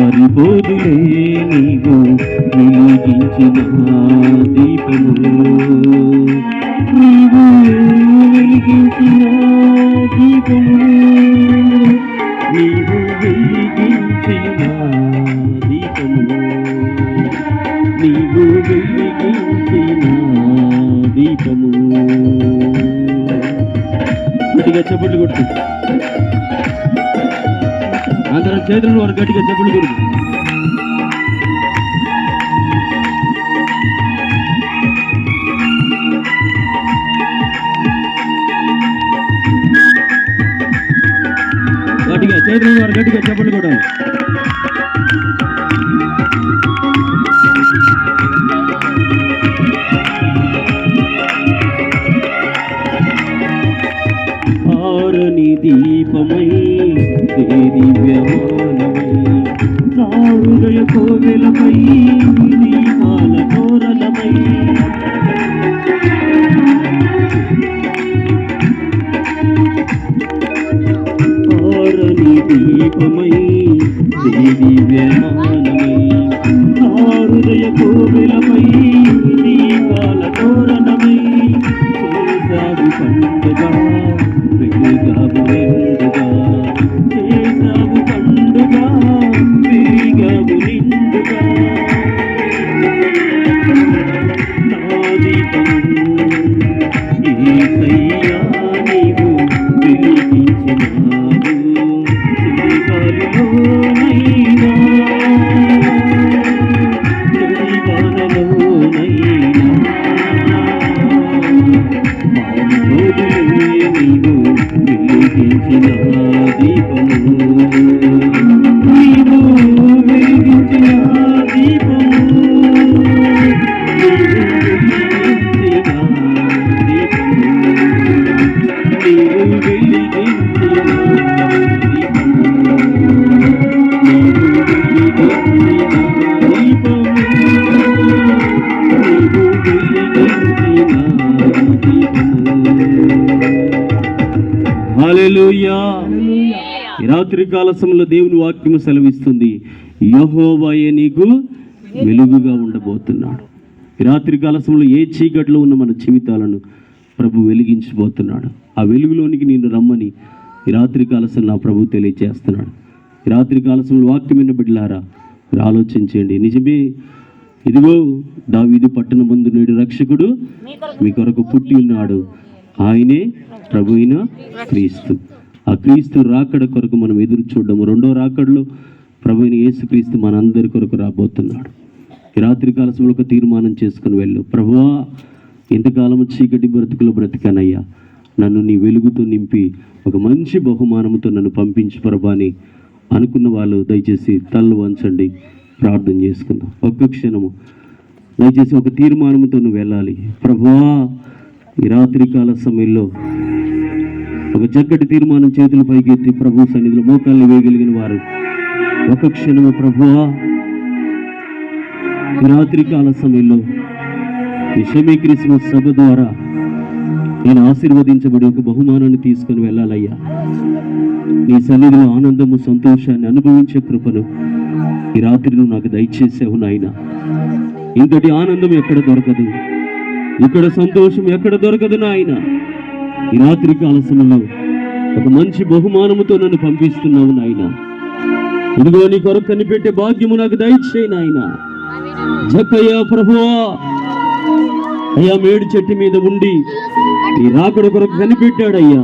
ఆరిపోదులే నీవు వెలిగించిన దీపము, నీవు వెలిగించిన దీపము, నీవు వెలిగించిన దీపము, నీవు వెలిగించిన దీపము. గట్టిగా చప్పట్లు కొట్టు, అందరం చేతులను వారు గట్టిగా చప్పట్లు కొట్టు. గట్టిగా చేతులను వారు గట్టిగా చప్పట్లు కొట్టాలి. ఆరని దీపమై దివ్యమానమై నా హృదయ కోవెలపై దీపాల తోరణమై, ఆరని దీపమై దివ్యమానమై నా హృదయ కోవెలపై దీపాల తోరణమై, చేసావు పండుగ వెలుగావు నిండుగా, చేసావు పండుగ వెలుగావు నిండుగా, నా దీపము యేసయ్యా నీవు వెలిగించినావు, చలిగాలిలోనైనా చలిగానలోనైనా నీవు వెలిగించిన దీపము, నీవు వెలిగించిన దీపము, నీవు వెలిగించిన దీపము, నీవు వెలిగించిన దీపము, నీవు వెలిగించిన దీపము, నీవు వెలిగించిన దీపము. హల్లెలూయా. ఈ రాత్రి కాల సమయంలో దేవుని వాక్యము సెలవిస్తుంది, యెహోవాయే నీకు వెలుగుగా ఉండబోతున్నాడు. ఈ రాత్రి కాల సమయంలో ఏ చీకట్లో ఉన్న మన జీవితాలను ప్రభు వెలిగించబోతున్నాడు. ఆ వెలుగులోనికి నిన్ను రమ్మని ఈ రాత్రి కాల సమయంలో నా ప్రభు తెలియజేస్తున్నాడు. ఈ రాత్రి కాల సమయంలో వాక్యమైన బిడ్డలారా ఆలోచించండి. నిజమే, ఇదిగో దావీదు పట్టణం ముందు నేడు రక్షకుడు మీ కొరకు పుట్టి ఉన్నాడు, ఆయనే ప్రభు అయిన క్రీస్తు. ఆ క్రీస్తు రాకడ కొరకు మనం ఎదురు చూడము. రెండో రాకడలో ప్రభు అయిన యేసుక్రీస్తు మనందరి కొరకు రాబోతున్నాడు. ఈ రాత్రి కాల సమయంలో ఒక తీర్మానం చేసుకుని వెళ్ళు, ప్రభువా ఇంతకాలము చీకటి బ్రతుకులో బ్రతికానయ్యా, నన్ను నీ వెలుగుతో నింపి ఒక మంచి బహుమానముతో నన్ను పంపించు ప్రభా అని అనుకున్న వాళ్ళు దయచేసి తల్లు వంచండి, ప్రార్థన చేసుకుందాం. ఒక్క క్షణము దయచేసి ఒక తీర్మానంతో నువ్వు వెళ్ళాలి. ప్రభువా ఈ రాత్రి కాల సమయంలో ఒక చక్కటి తీర్మానం చేతుల పైకి ఎత్తి ప్రభు సన్నిధిలో మోకాళ్ళు వేయగలిగిన వారు ఒక క్షణము, ప్రభువా ఈ రాత్రి కాల సమయంలో ఈ షమీ క్రిస్మస్ సభ ద్వారా నేను ఆశీర్వదించబడి ఒక బహుమానాన్ని తీసుకుని వెళ్ళాలయ్యా. నీ సన్నిధిలో ఆనందము సంతోషాన్ని అనుభవించే కృపను ఈ రాత్రి నువ్వు నాకు దయచేసావు నాయన. ఇంతటి ఆనందం ఎక్కడ దొరకదు, ఇక్కడ సంతోషం ఎక్కడ దొరకదు నాయన. ఈ రాత్రి కాల సమయంలో ఒక మంచి బహుమానముతో నన్ను పంపిస్తున్నావు నాయన. ఇదిగో నీ కొరకు కనిపెట్టే భాగ్యము నాకు దయచేయి నాయన. జక్కయ్యా ప్రభువా, అయ్యా మేడి చెట్టు మీద ఉండి ఈ రాకడ కొరకు కనిపెట్టాడయ్యా.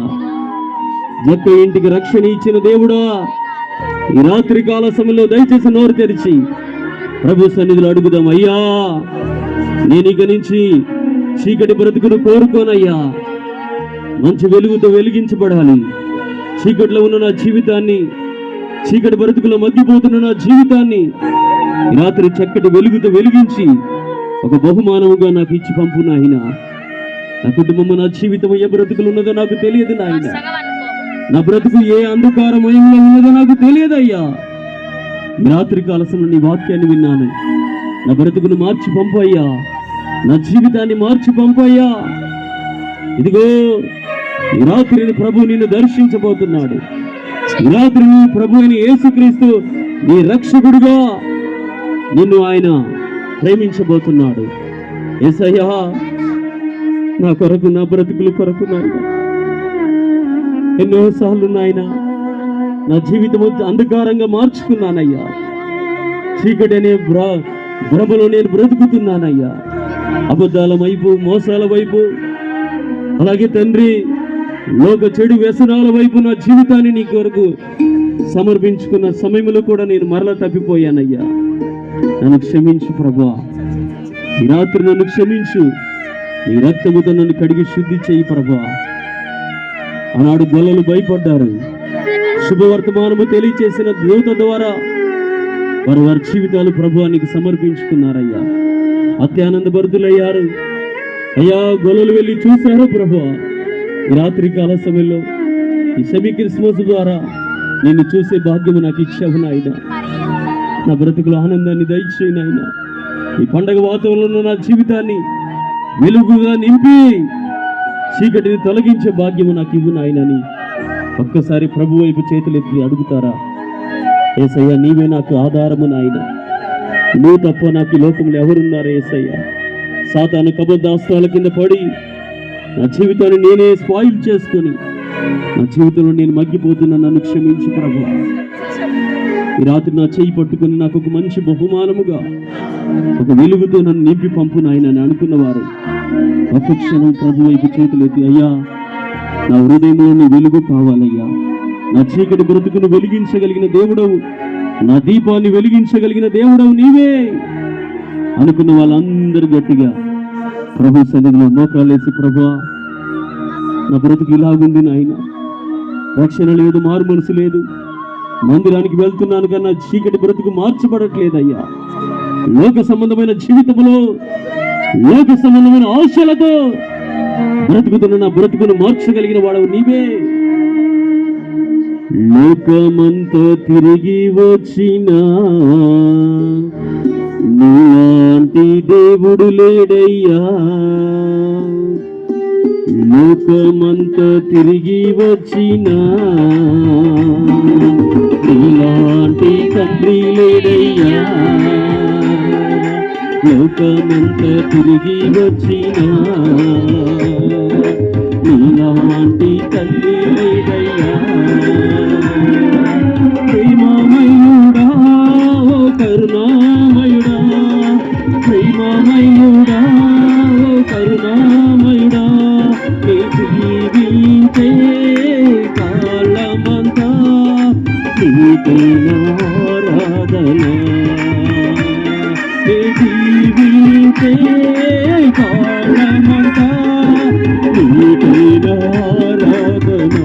జక్క ఇంటికి రక్షణ ఇచ్చిన దేవుడా, ఈ రాత్రి కాల సమయంలో దయచేసి నోరు తెరిచి ప్రభు సన్నిధిలో అడుగుదాం. అయ్యా నేను ఇక నుంచి చీకటి బ్రతుకును కోరుకోనయ్యా, మంచి వెలుగుతో వెలిగించబడాలి. చీకటిలో ఉన్న నా జీవితాన్ని, చీకటి బ్రతుకులో మగ్గిపోతున్న నా జీవితాన్ని రాత్రి చక్కటి వెలుగుతో వెలిగించి ఒక బహుమానముగా నాకు ఇచ్చి పంపు నాయన. నా కుటుంబము, నా జీవితం ఏ బ్రతుకులు ఉన్నదో నాకు తెలియదు నాయన. నా బ్రతుకు ఏ అంధకారమయంలో ఉన్నదో నాకు తెలియదయ్యా. రాత్రి కాల సమయంలో నీ వాక్యాన్ని విన్నాను. నా బ్రతుకును మార్చి పంపయ్యా, నా జీవితాన్ని మార్చి పంపయ్యా. ఇదిగో ఈ రాత్రి ప్రభు నిన్ను దర్శించబోతున్నాడు. ఈ రాత్రి నీ ప్రభు అయిన యేసుక్రీస్తు నీ రక్షకుడిగా నిన్ను ఆయన ప్రేమించబోతున్నాడు. యేసయ్యా, నా కొరకు, నా బ్రతుకుల కొరకు నాయన ఎన్నోసార్లు నాయన నా జీవితం అంధకారంగా మార్చుకున్నానయ్యా. చీకటి అనే భ్రమలో నేను బ్రతుకుతున్నానయ్యా. అబద్ధాల వైపు, మోసాల వైపు, అలాగే తండ్రి లోక చెడు వ్యసనాల వైపు నా జీవితాన్ని నీ కొరకు సమర్పించుకున్న సమయంలో కూడా నేను మరలా తప్పిపోయానయ్యా. నన్ను క్షమించు ప్రభువా. ఈ రాత్రి నన్ను క్షమించు. నీ రక్తముతో నన్ను కడిగి శుద్ధి చేయి ప్రభువా. ఆనాడు గొల్లలు భయపడ్డారు. శుభవర్తమానము తెలియచేసిన దూత ద్వారా వారు వారి జీవితాలు ప్రభువానికి సమర్పించుకున్నారయ్యా. అత్యానంద భరితులయ్యారు అయ్యా. గొల్లలు వెళ్ళి చూశారు ప్రభువా. ఈ రాత్రి కాల సమయంలో ఈ సెమీ క్రిస్మస్ ద్వారా నిన్ను చూసే భాగ్యము నాకు ఇచ్చావు నాయన. నా బ్రతుకుల ఆనందాన్ని దయచేయి నాయన. ఈ పండగ వాతావరణంలో నా జీవితాన్ని వెలుగుగా నింపి చీకటిని తొలగించే భాగ్యము నాకు ఇవ్వు నాయనని ఒక్కసారి ప్రభు వైపు చేతులెత్తి అడుగుతారా? యేసయ్య, నీవే నాకు ఆధారము నాయన. నువ్వు తప్ప నాకు ఈ లోకంలో ఎవరున్నారు యేసయ్య? సాతాను కబద్దాస్తాల కింద పడి నా జీవితాన్ని నేనే స్పాయిల్ చేసుకొని నా జీవితంలో నేను మగ్గిపోతున్నా. నన్ను క్షమించు ప్రభు. ఈ రాత్రి నా చేయి పట్టుకుని నాకు ఒక మంచి బహుమానముగా ఒక వెలుగుతో నన్ను నింపి పంపు నాయన అని అనుకున్నవారు ఒక్క క్షణం ప్రభు వైపు చేతులెత్తి, అయ్యా నా హృదయంలో నీ వెలుగు కావాలయ్యా. నా చీకటి బ్రతుకును వెలిగించగలిగిన దేవుడవు, నా దీపాన్ని వెలిగించగలిగిన దేవుడవు నీవే అనుకున్న వాళ్ళందరూ గట్టిగా ప్రభు సన్నిధిలో మోకాలేసి, ప్రభువా నా బ్రతుకు ఇలాగుంది నాయన, రక్షణ లేదు, మారు మనసు లేదు, మందిరానికి వెళ్తున్నాను కన్నా చీకటి బ్రతుకు మార్చబడట్లేదయ్యా. లోక సంబంధమైన జీవితంలో లోక సంబంధమైన ఆశలతో బ్రతుకుతున్న నా బ్రతుకును మార్చగలిగిన వాడవు నీవే. లోకమంతా తిరిగి వచ్చిన నీలాంటి దేవుడు లేడయ్యా. లోకమంతా తిరిగి వచ్చిన నీలాంటి తండ్రి లేడయ్యా. లోకమంతా తిరిగి వచ్చిన నీలాంటి తల్లి లేడయ్యా. ప్రేమమయుడా, ఓ కరుణామయుడా, ప్రేమమయుడా, ఓ కరుణామయుడా, నీ జీవించే కాలమంతా నీకే ఆరాధన. నీ జీవించే కాలమంతా నీకే ఆరాధన.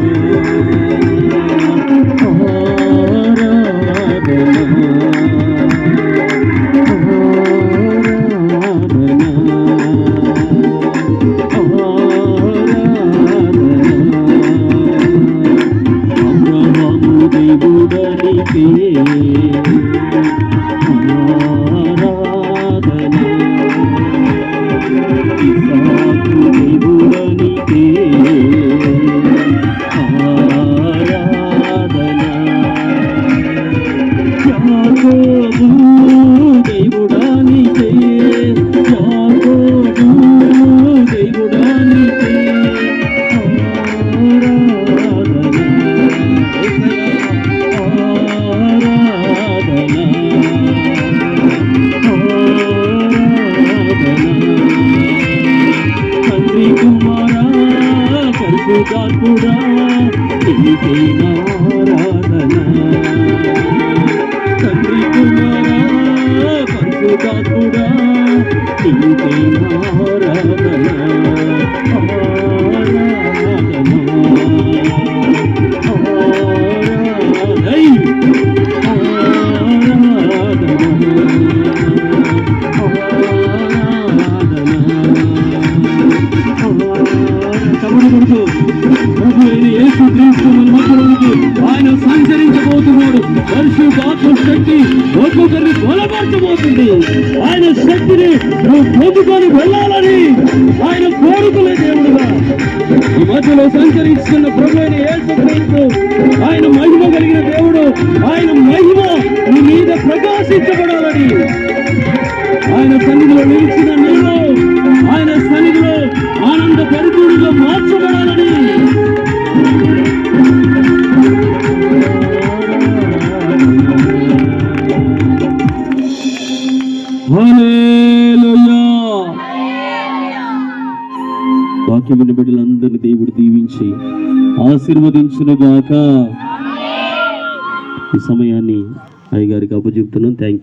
ప్రభు యేసు క్రీస్తు మన మధ్యలో చేయబోతున్నాడు. పరిశుద్ధాత్మ శక్తి ఒక్కొక్కరిని బలపరచబోతుంది. ఆయన శక్తిని నువ్వు పొందుకొని వెళ్ళాలని ఆయన కోరుకునే దేవుడుగా ఈ మధ్యలో సంచరిస్తున్న ప్రభు అయిన యేసుక్రీస్తు ఆయన మహిమ కలిగిన దేవుడు. ఆయన మహిమ నీ మీద ప్రకాశించబడాలని, ఆయన సన్నిధిలో నిలిచిన నీలో ఆయన సన్నిధిలో ఆనంద పరిపూర్ణంగా మార్చబడాలని హల్లెలూయా. వాక్యం విన్న బిడ్డలందరినీ దేవుడు దీవించి ఆశీర్వదించునుగాక. ఈ సమయాన్ని అయ్యగారికి అప్పచెప్తున్నాను. Thank you.